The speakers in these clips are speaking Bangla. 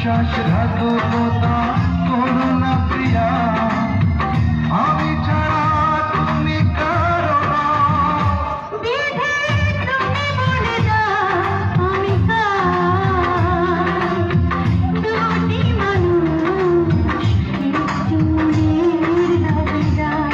বিশ্বাসঘাতকতা করো না প্রিয়া, আমি ছাড়া তুমি কারো না। বিধি তুমি বলে দাও আমি কার, দুটি মানুষ একটি মনের দাবিদার।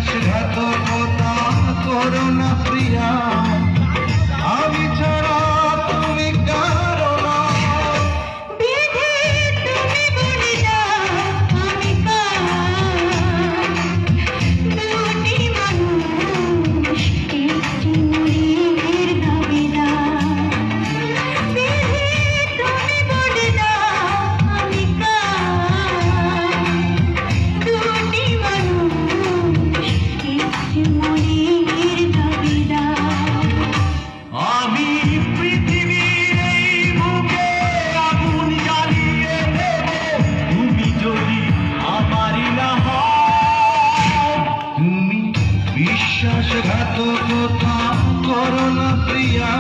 বিশ্বাসঘাতকতা করো না প্রিয়া, আমি ছাড়া তুমি কারো না। বিধি তুমি বলে দাও আমি কার, দুটি মানুষ একটি মনের দাবিদার। বিধি তুমি বলে দাও আমি কার, দুটি মানুষ একটি মনের দাবিদার। আমি পৃথিবীর এই বুকে আগুন জ্বালিয়ে দেব, তুমি যদি আমারই না হও। তুমি বিশ্বাসঘাতকতা করো না প্রিয়া।